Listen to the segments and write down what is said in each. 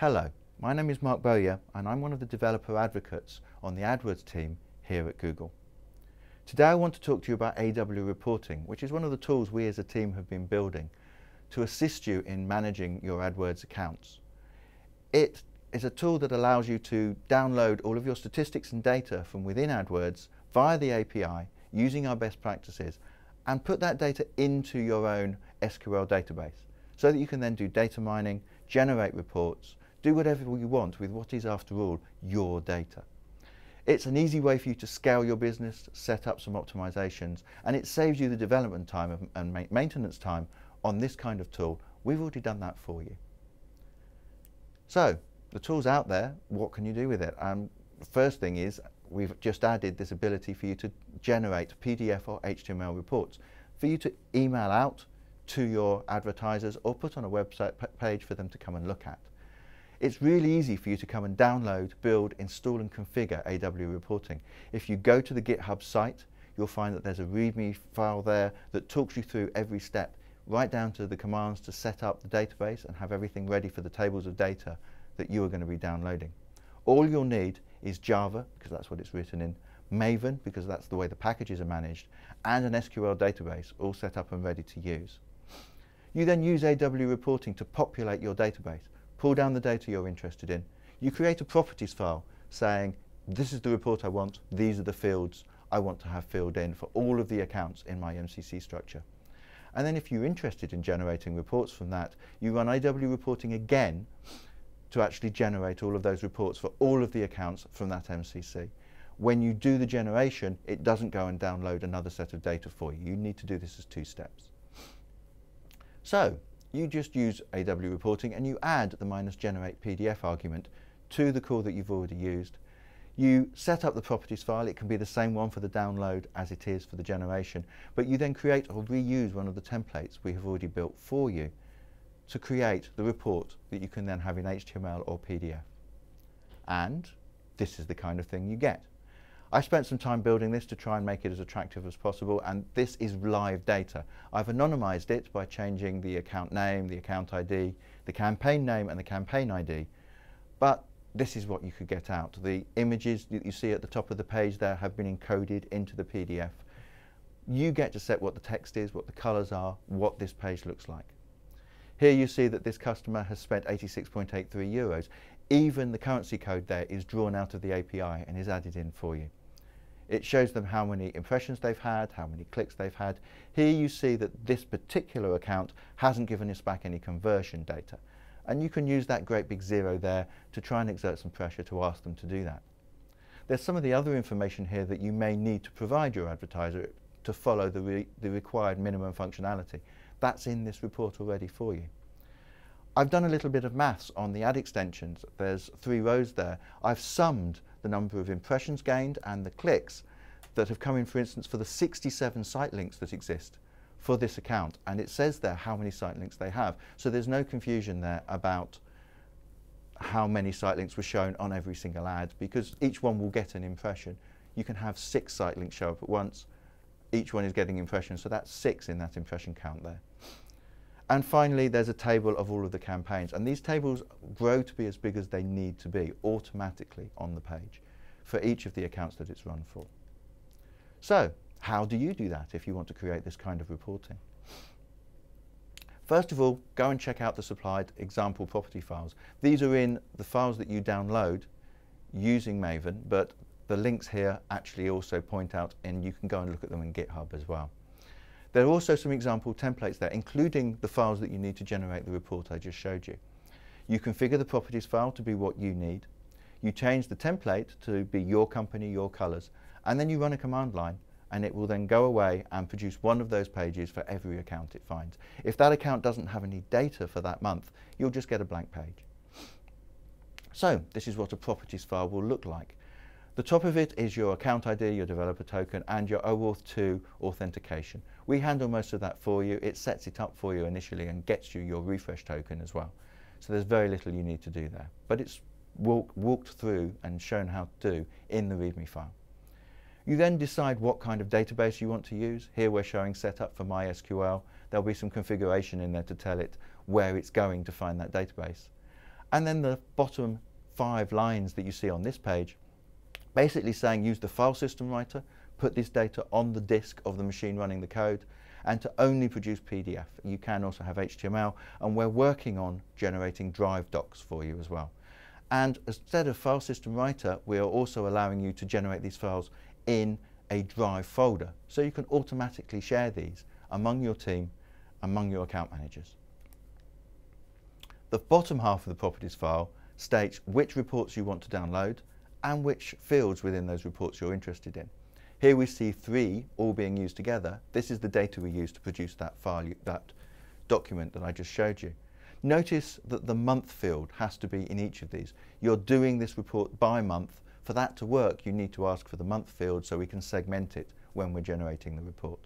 Hello, my name is Mark Bowyer and I'm one of the developer advocates on the AdWords team here at Google. Today I want to talk to you about AwReporting, which is one of the tools we as a team have been building to assist you in managing your AdWords accounts. It is a tool that allows you to download all of your statistics and data from within AdWords via the API using our best practices and put that data into your own SQL database so that you can then do data mining, generate reports, do whatever you want with what is, after all, your data. It's an easy way for you to scale your business, set up some optimizations, and it saves you the development time and maintenance time on this kind of tool. We've already done that for you. So, the tool's out there. What can you do with it? The first thing is we've just added this ability for you to generate PDF or HTML reports for you to email out to your advertisers or put on a website page for them to come and look at. It's really easy for you to come and download, build, install and configure AwReporting. If you go to the GitHub site, you'll find that there's a README file there that talks you through every step, right down to the commands to set up the database and have everything ready for the tables of data that you are going to be downloading. All you'll need is Java, because that's what it's written in, Maven, because that's the way the packages are managed, and an SQL database all set up and ready to use. You then use AwReporting to populate your database, pull down the data you're interested in. You create a properties file saying, this is the report I want, these are the fields I want to have filled in for all of the accounts in my MCC structure. And then if you're interested in generating reports from that, you run AwReporting again to actually generate all of those reports for all of the accounts from that MCC. When you do the generation, it doesn't go and download another set of data for you. You need to do this as 2 steps. So, you just use AwReporting and you add the -generate PDF argument to the call that you've already used. You set up the properties file. It can be the same one for the download as it is for the generation, but you then create or reuse one of the templates we have already built for you to create the report that you can then have in HTML or PDF. And this is the kind of thing you get. I spent some time building this to try and make it as attractive as possible, and this is live data. I've anonymized it by changing the account name, the account ID, the campaign name and the campaign ID, but this is what you could get out. The images that you see at the top of the page there have been encoded into the PDF. You get to set what the text is, what the colors are, what this page looks like. Here you see that this customer has spent 86.83 euros. Even the currency code there is drawn out of the API and is added in for you. It shows them how many impressions they've had, how many clicks they've had. Here you see that this particular account hasn't given us back any conversion data. And you can use that great big 0 there to try and exert some pressure to ask them to do that. There's some of the other information here that you may need to provide your advertiser to follow the required minimum functionality. That's in this report already for you. I've done a little bit of maths on the ad extensions. There's 3 rows there. I've summed the number of impressions gained and the clicks that have come in, for instance, for the 67 site links that exist for this account. And it says there how many site links they have. So there's no confusion there about how many site links were shown on every single ad, because each one will get an impression. You can have 6 site links show up at once. Each one is getting impressions, so that's 6 in that impression count there. And finally, there's a table of all of the campaigns. And these tables grow to be as big as they need to be automatically on the page for each of the accounts that it's run for. So, how do you do that if you want to create this kind of reporting? First of all, go and check out the supplied example property files. These are in the files that you download using Maven, but the links here actually also point out, and you can go and look at them in GitHub as well. There are also some example templates there, including the files that you need to generate the report I just showed you. You configure the properties file to be what you need. You change the template to be your company, your colors, and then you run a command line, and it will then go away and produce one of those pages for every account it finds. If that account doesn't have any data for that month, you'll just get a blank page. So this is what a properties file will look like. The top of it is your account ID, your developer token, and your OAuth 2 authentication. We handle most of that for you. It sets it up for you initially and gets you your refresh token as well. So there's very little you need to do there. But it's walked through and shown how to do in the README file. You then decide what kind of database you want to use. Here we're showing setup for MySQL. There'll be some configuration in there to tell it where it's going to find that database. And then the bottom 5 lines that you see on this page, basically saying use the file system writer, put this data on the disk of the machine running the code, and to only produce PDF. You can also have HTML, and we're working on generating drive docs for you as well. And instead of file system writer, we are also allowing you to generate these files in a drive folder, so you can automatically share these among your team, among your account managers. The bottom half of the properties file states which reports you want to download and which fields within those reports you're interested in. Here we see 3 all being used together. This is the data we use to produce that file, that document that I just showed you. Notice that the month field has to be in each of these. You're doing this report by month. For that to work, you need to ask for the month field so we can segment it when we're generating the report.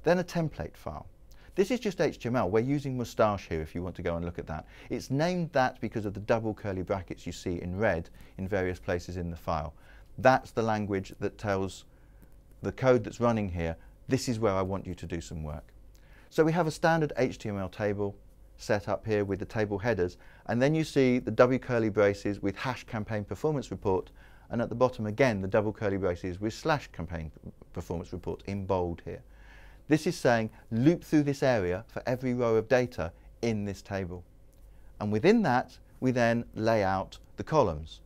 Then a template file. This is just HTML. We're using Moustache here if you want to go and look at that. It's named that because of the double curly brackets you see in red in various places in the file. That's the language that tells the code that's running here, this is where I want you to do some work. So we have a standard HTML table set up here with the table headers, and then you see the double curly braces with #campaign performance report, and at the bottom again the double curly braces with /campaign performance report in bold here. This is saying loop through this area for every row of data in this table. And within that, we then lay out the columns.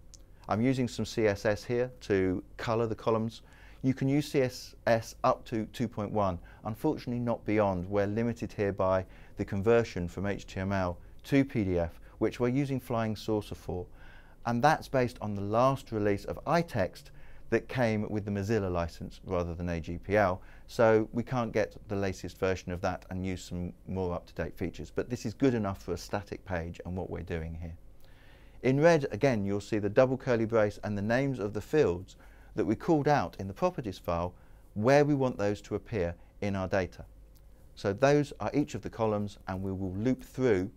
I'm using some CSS here to color the columns. You can use CSS up to 2.1. Unfortunately not beyond. We're limited here by the conversion from HTML to PDF, which we're using Flying Saucer for. And that's based on the last release of iText that came with the Mozilla license rather than AGPL. So we can't get the latest version of that and use some more up-to-date features. But this is good enough for a static page and what we're doing here. In red, again, you'll see the double curly brace and the names of the fields that we called out in the properties file where we want those to appear in our data. So those are each of the columns, and we will loop through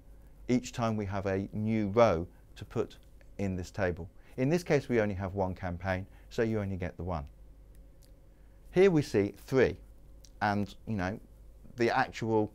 each time we have a new row to put in this table. In this case, we only have 1 campaign, so you only get the 1. Here we see 3, and the actual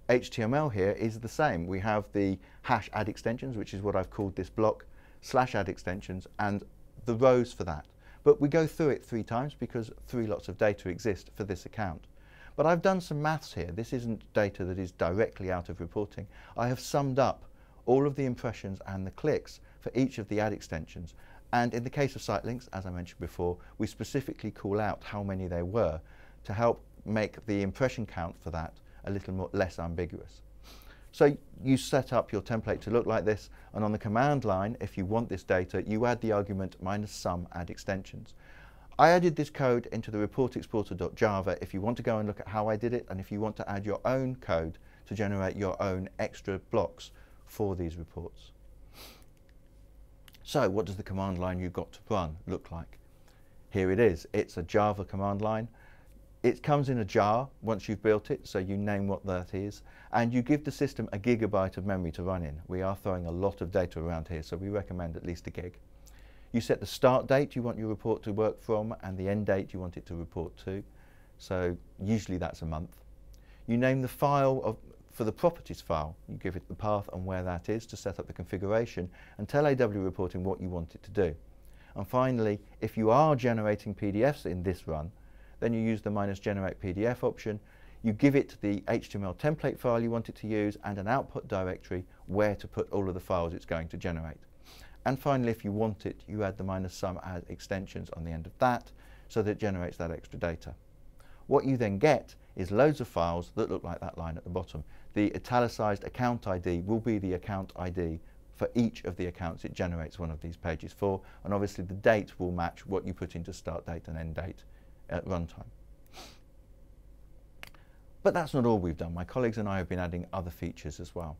HTML here is the same. We have the #add extensions, which is what I've called this block, /add extensions, and the rows for that. But we go through it 3 times because 3 lots of data exist for this account. But I've done some maths here. This isn't data that is directly out of reporting. I have summed up all of the impressions and the clicks for each of the ad extensions. And in the case of site links, as I mentioned before, we specifically call out how many there were to help make the impression count for that a little less ambiguous. So you set up your template to look like this, and on the command line, if you want this data, you add the argument -sum add extensions. I added this code into the reportexporter.java if you want to go and look at how I did it, and if you want to add your own code to generate your own extra blocks for these reports. So what does the command line you've got to run look like? Here it is. It's a Java command line. It comes in a jar once you've built it, so you name what that is, and you give the system a gigabyte of memory to run in. We are throwing a lot of data around here, so we recommend at least a gig. You set the start date you want your report to work from and the end date you want it to report to, so usually that's a month. You name the file for the properties file. You give it the path and where that is to set up the configuration, and tell AwReporting what you want it to do. And finally, if you are generating PDFs in this run, then you use the -generate PDF option. You give it the HTML template file you want it to use and an output directory where to put all of the files it's going to generate. And finally, if you want it, you add the -sum add extensions on the end of that so that it generates that extra data. What you then get is loads of files that look like that line at the bottom. The italicized account ID will be the account ID for each of the accounts it generates one of these pages for, and obviously the date will match what you put into start date and end date at runtime. But that's not all we've done. My colleagues and I have been adding other features as well.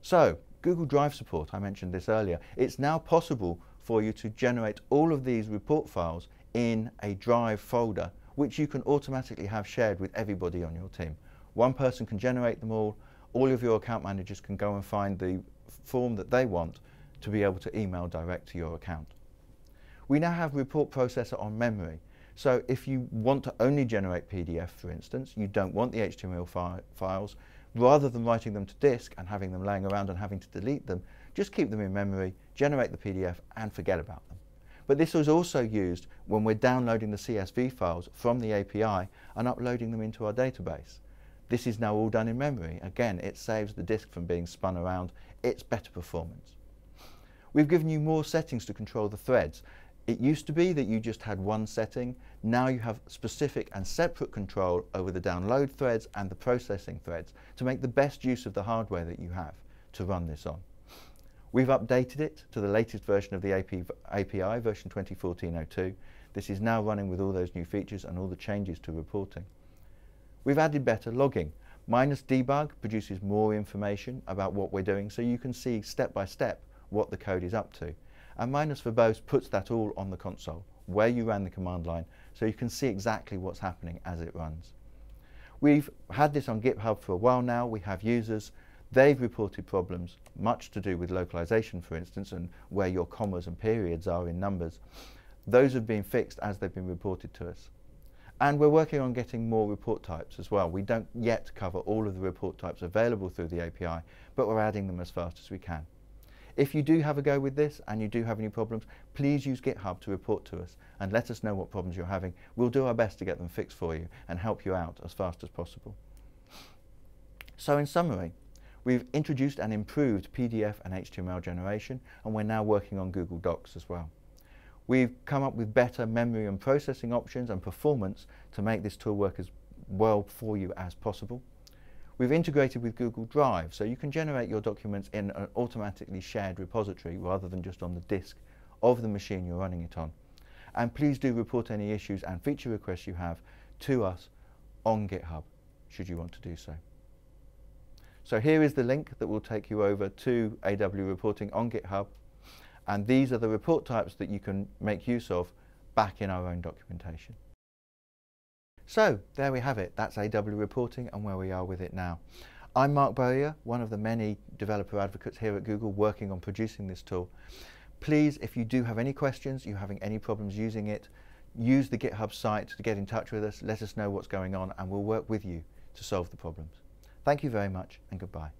So, Google Drive support, I mentioned this earlier. It's now possible for you to generate all of these report files in a Drive folder, which you can automatically have shared with everybody on your team. One person can generate them all of your account managers can go and find the form that they want to be able to email direct to your account. We now have Report Processor on memory. So if you want to only generate PDF, for instance, you don't want the HTML files, Rather than writing them to disk and having them laying around and having to delete them, just keep them in memory, generate the PDF and forget about them. But this is also used when we're downloading the CSV files from the API and uploading them into our database. This is now all done in memory. Again, it saves the disk from being spun around. It's better performance. We've given you more settings to control the threads. It used to be that you just had one setting. Now you have specific and separate control over the download threads and the processing threads to make the best use of the hardware that you have to run this on. We've updated it to the latest version of the API, version 2014-02. This is now running with all those new features and all the changes to reporting. We've added better logging. -debug produces more information about what we're doing, so you can see step by step what the code is up to. And -verbose puts that all on the console, where you ran the command line, so you can see exactly what's happening as it runs. We've had this on GitHub for a while now. We have users. They've reported problems, much to do with localization, for instance, and where your commas and periods are in numbers. Those have been fixed as they've been reported to us. And we're working on getting more report types as well. We don't yet cover all of the report types available through the API, but we're adding them as fast as we can. If you do have a go with this and you do have any problems, please use GitHub to report to us and let us know what problems you're having. We'll do our best to get them fixed for you and help you out as fast as possible. So in summary, we've introduced and improved PDF and HTML generation, and we're now working on Google Docs as well. We've come up with better memory and processing options and performance to make this tool work as well for you as possible. We've integrated with Google Drive, so you can generate your documents in an automatically shared repository rather than just on the disk of the machine you're running it on. And please do report any issues and feature requests you have to us on GitHub, should you want to do so. So here is the link that will take you over to AwReporting on GitHub, and these are the report types that you can make use of back in our own documentation. So there we have it. That's AwReporting and where we are with it now. I'm Mark Bowyer, one of the many developer advocates here at Google working on producing this tool. Please, if you do have any questions, you're having any problems using it, use the GitHub site to get in touch with us, let us know what's going on, and we'll work with you to solve the problems. Thank you very much and goodbye.